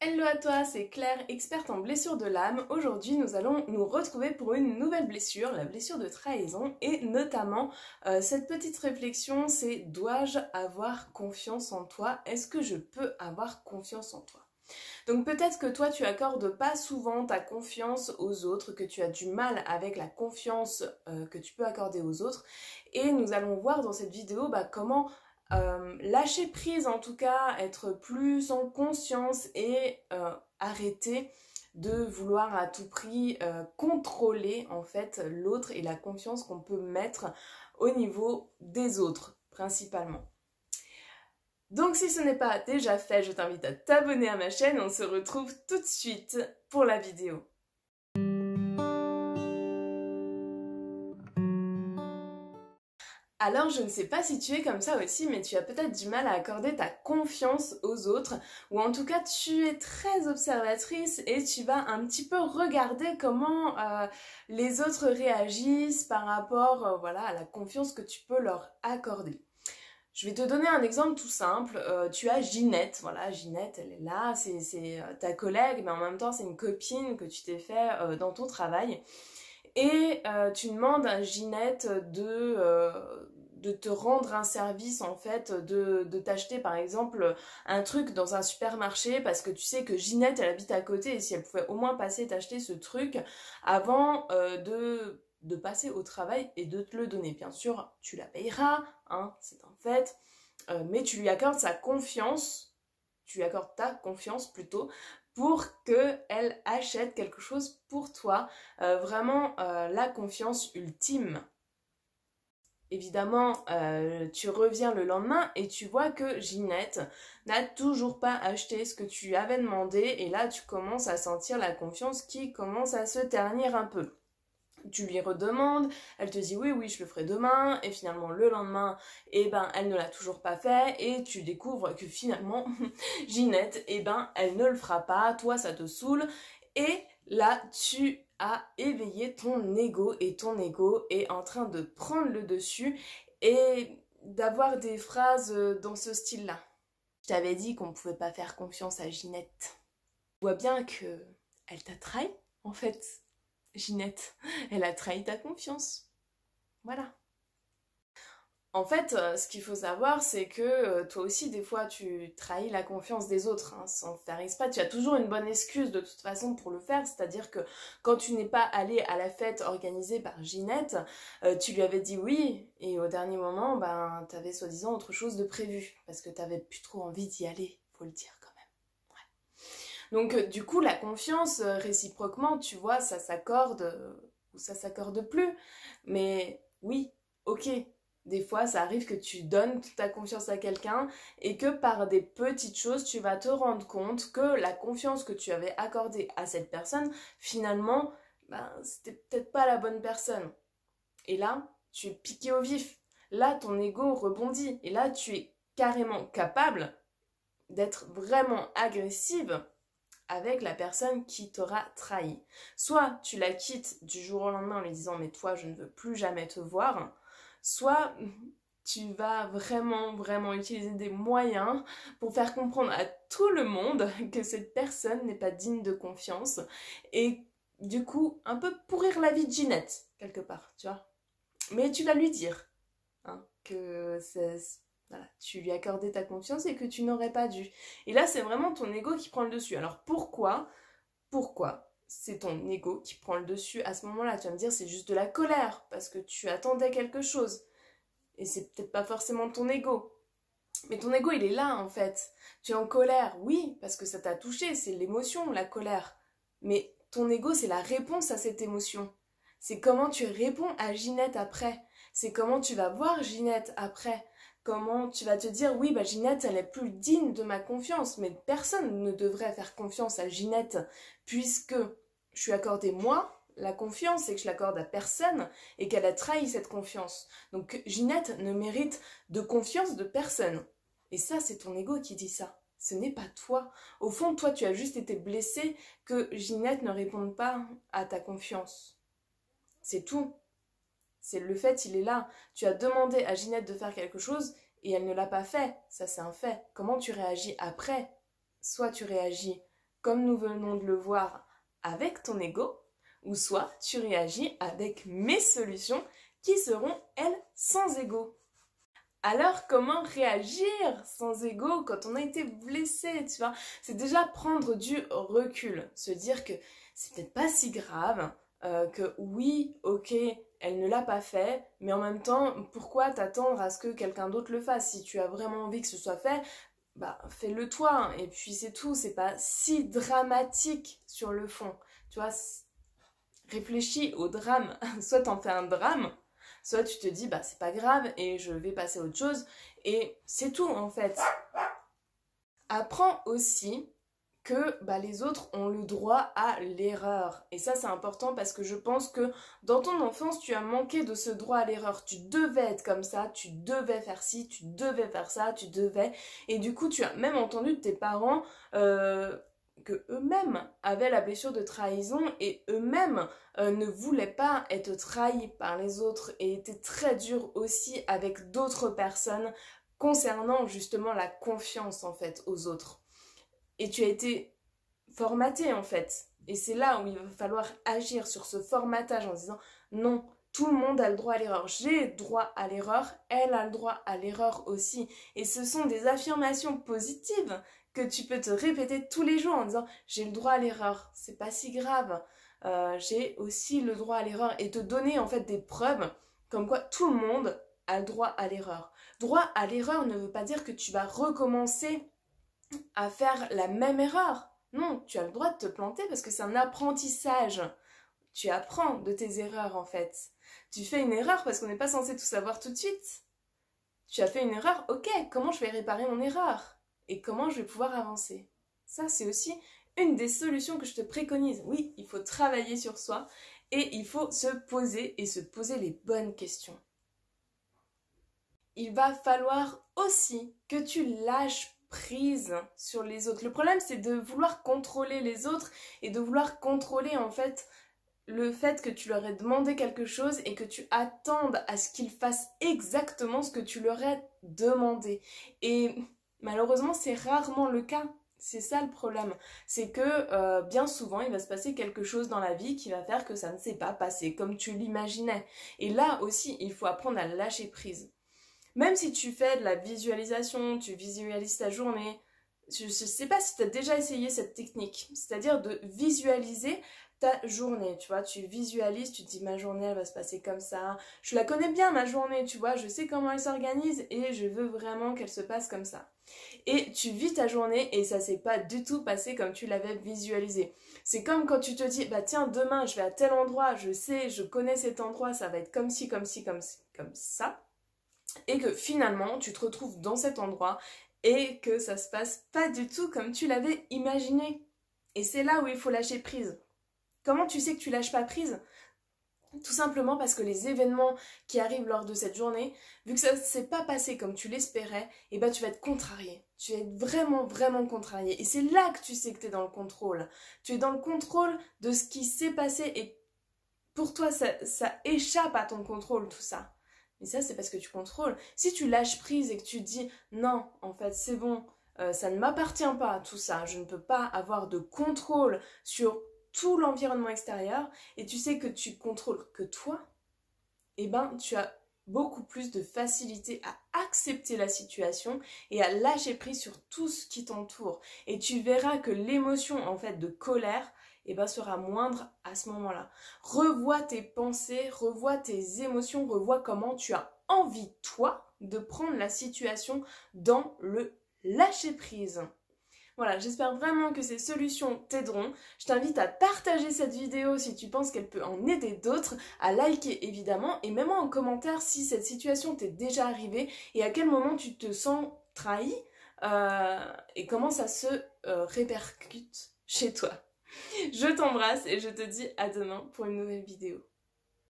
Hello à toi, c'est Claire, experte en blessures de l'âme. Aujourd'hui, nous allons nous retrouver pour une nouvelle blessure, la blessure de trahison, et notamment cette petite réflexion, c'est dois-je avoir confiance en toi? Est-ce que je peux avoir confiance en toi? Donc peut-être que toi, tu accordes pas souvent ta confiance aux autres, que tu as du mal avec la confiance que tu peux accorder aux autres, et nous allons voir dans cette vidéo comment lâcher prise, en tout cas, être plus en conscience et arrêter de vouloir à tout prix contrôler en fait l'autre et la confiance qu'on peut mettre au niveau des autres principalement. Donc si ce n'est pas déjà fait, je t'invite à t'abonner à ma chaîne. On se retrouve tout de suite pour la vidéo. Alors je ne sais pas si tu es comme ça aussi, mais tu as peut-être du mal à accorder ta confiance aux autres, ou en tout cas tu es très observatrice et tu vas un petit peu regarder comment les autres réagissent par rapport à la confiance que tu peux leur accorder. Je vais te donner un exemple tout simple. Tu as Ginette, voilà, Ginette, elle est là, c'est ta collègue, mais en même temps c'est une copine que tu t'es fait dans ton travail. Et tu demandes à Ginette de te rendre un service, en fait, de t'acheter par exemple un truc dans un supermarché parce que tu sais que Ginette elle habite à côté et si elle pouvait au moins passer t'acheter ce truc avant de passer au travail et de te le donner. Bien sûr, tu la payeras, hein, c'est un fait, mais tu lui accordes sa confiance, tu lui accordes ta confiance plutôt, pour qu'elle achète quelque chose pour toi, vraiment la confiance ultime. Évidemment, tu reviens le lendemain et tu vois que Ginette n'a toujours pas acheté ce que tu lui avais demandé et là tu commences à sentir la confiance qui commence à se ternir un peu. Tu lui redemandes, elle te dit oui, oui, je le ferai demain, et finalement le lendemain, elle ne l'a toujours pas fait, et tu découvres que finalement, Ginette, elle ne le fera pas, toi ça te saoule, et là tu as éveillé ton ego, et ton ego est en train de prendre le dessus, et d'avoir des phrases dans ce style-là. Je t'avais dit qu'on ne pouvait pas faire confiance à Ginette. Tu vois bien que elle t'a trahi, en fait. Ginette, elle a trahi ta confiance. Voilà. En fait, ce qu'il faut savoir, c'est que toi aussi, des fois, tu trahis la confiance des autres, hein, sans faire exprès. Tu as toujours une bonne excuse de toute façon pour le faire, c'est-à-dire que quand tu n'es pas allé à la fête organisée par Ginette, tu lui avais dit oui, et au dernier moment, tu avais soi-disant autre chose de prévu, parce que tu n'avais plus trop envie d'y aller, faut le dire quand même. Donc du coup, la confiance, réciproquement, tu vois, ça s'accorde ou ça s'accorde plus. Mais oui, ok, des fois, ça arrive que tu donnes toute ta confiance à quelqu'un et que par des petites choses, tu vas te rendre compte que la confiance que tu avais accordée à cette personne, finalement, c'était peut-être pas la bonne personne. Et là, tu es piqué au vif. Là, ton ego rebondit. Et là, tu es carrément capable d'être vraiment agressive avec la personne qui t'aura trahi. Soit tu la quittes du jour au lendemain en lui disant mais toi je ne veux plus jamais te voir, soit tu vas vraiment utiliser des moyens pour faire comprendre à tout le monde que cette personne n'est pas digne de confiance et du coup un peu pourrir la vie de Ginette quelque part, tu vois. Mais tu vas lui dire hein, que voilà, tu lui accordais ta confiance et que tu n'aurais pas dû. Et là, c'est vraiment ton ego qui prend le dessus. Alors pourquoi c'est ton ego qui prend le dessus à ce moment-là? Tu vas me dire, c'est juste de la colère, parce que tu attendais quelque chose. Et c'est peut-être pas forcément ton ego. Mais ton ego, il est là, en fait. Tu es en colère, oui, parce que ça t'a touché, c'est l'émotion, la colère. Mais ton ego, c'est la réponse à cette émotion. C'est comment tu réponds à Ginette après. C'est comment tu vas voir Ginette après. Comment tu vas te dire, oui, Ginette, elle est plus digne de ma confiance, mais personne ne devrait faire confiance à Ginette, puisque je suis accordée moi la confiance et que je l'accorde à personne, et qu'elle a trahi cette confiance. Donc Ginette ne mérite de confiance de personne. Et ça, c'est ton ego qui dit ça. Ce n'est pas toi. Au fond, toi, tu as juste été blessé que Ginette ne réponde pas à ta confiance. C'est tout. C'est le fait, il est là. Tu as demandé à Ginette de faire quelque chose et elle ne l'a pas fait. Ça, c'est un fait. Comment tu réagis après? Soit tu réagis comme nous venons de le voir avec ton ego, ou soit tu réagis avec mes solutions qui seront, elles, sans ego. Alors, comment réagir sans ego quand on a été blessé, tu vois? C'est déjà prendre du recul, se dire que c'est peut-être pas si grave, que oui, ok, elle ne l'a pas fait, mais en même temps, pourquoi t'attendre à ce que quelqu'un d'autre le fasse? Si tu as vraiment envie que ce soit fait, bah fais-le toi, hein, et puis c'est tout, c'est pas si dramatique sur le fond, tu vois? Réfléchis au drame, soit t'en fais un drame, soit tu te dis bah c'est pas grave et je vais passer à autre chose et c'est tout en fait. Apprends aussi que bah, les autres ont le droit à l'erreur. Et ça c'est important parce que je pense que dans ton enfance tu as manqué de ce droit à l'erreur. Tu devais être comme ça, tu devais faire ci, tu devais faire ça, tu devais. Et du coup tu as même entendu de tes parents que eux-mêmes avaient la blessure de trahison et eux-mêmes ne voulaient pas être trahis par les autres et étaient très durs aussi avec d'autres personnes concernant justement la confiance en fait aux autres. Et tu as été formaté en fait. Et c'est là où il va falloir agir sur ce formatage en disant non, tout le monde a le droit à l'erreur. J'ai droit à l'erreur, elle a le droit à l'erreur aussi. Et ce sont des affirmations positives que tu peux te répéter tous les jours en disant j'ai le droit à l'erreur, c'est pas si grave. J'ai aussi le droit à l'erreur et te donner en fait des preuves comme quoi tout le monde a le droit à l'erreur. Droit à l'erreur ne veut pas dire que tu vas recommencer à faire la même erreur. Non, tu as le droit de te planter parce que c'est un apprentissage. Tu apprends de tes erreurs en fait. Tu fais une erreur parce qu'on n'est pas censé tout savoir tout de suite. Tu as fait une erreur, ok, comment je vais réparer mon erreur? Et comment je vais pouvoir avancer? Ça, c'est aussi une des solutions que je te préconise. Oui, il faut travailler sur soi et il faut se poser et se poser les bonnes questions. Il va falloir aussi que tu lâches prise sur les autres. Le problème, c'est de vouloir contrôler les autres et de vouloir contrôler en fait le fait que tu leur aies demandé quelque chose et que tu attendes à ce qu'ils fassent exactement ce que tu leur as demandé. Et malheureusement, c'est rarement le cas. C'est ça le problème. C'est que bien souvent, il va se passer quelque chose dans la vie qui va faire que ça ne s'est pas passé comme tu l'imaginais. Et là aussi, il faut apprendre à lâcher prise. Même si tu fais de la visualisation, tu visualises ta journée, je ne sais pas si tu as déjà essayé cette technique, c'est-à-dire de visualiser ta journée, tu vois, tu visualises, tu te dis ma journée elle va se passer comme ça, je la connais bien ma journée, tu vois, je sais comment elle s'organise et je veux vraiment qu'elle se passe comme ça. Et tu vis ta journée et ça s'est pas du tout passé comme tu l'avais visualisé. C'est comme quand tu te dis, bah tiens, demain je vais à tel endroit, je sais, je connais cet endroit, ça va être comme ci, comme ci, comme ça. Et que finalement tu te retrouves dans cet endroit et que ça se passe pas du tout comme tu l'avais imaginé. Et c'est là où il faut lâcher prise. Comment tu sais que tu lâches pas prise? Tout simplement parce que les événements qui arrivent lors de cette journée, vu que ça ne s'est pas passé comme tu l'espérais, et ben tu vas être contrarié. Tu vas être vraiment, vraiment contrarié. Et c'est là que tu sais que tu es dans le contrôle. Tu es dans le contrôle de ce qui s'est passé et pour toi, ça échappe à ton contrôle, tout ça. Mais ça, c'est parce que tu contrôles. Si tu lâches prise et que tu dis non, en fait, c'est bon, ça ne m'appartient pas, tout ça, je ne peux pas avoir de contrôle sur tout l'environnement extérieur et tu sais que tu contrôles que toi, eh ben, tu as beaucoup plus de facilité à accepter la situation et à lâcher prise sur tout ce qui t'entoure. Et tu verras que l'émotion, en fait, de colère, eh ben, sera moindre à ce moment-là. Revois tes pensées, revois tes émotions, revois comment tu as envie, toi, de prendre la situation dans le lâcher-prise. Voilà, j'espère vraiment que ces solutions t'aideront. Je t'invite à partager cette vidéo si tu penses qu'elle peut en aider d'autres, à liker évidemment, et mets-moi en commentaire si cette situation t'est déjà arrivée et à quel moment tu te sens trahi et comment ça se répercute chez toi. Je t'embrasse et je te dis à demain pour une nouvelle vidéo.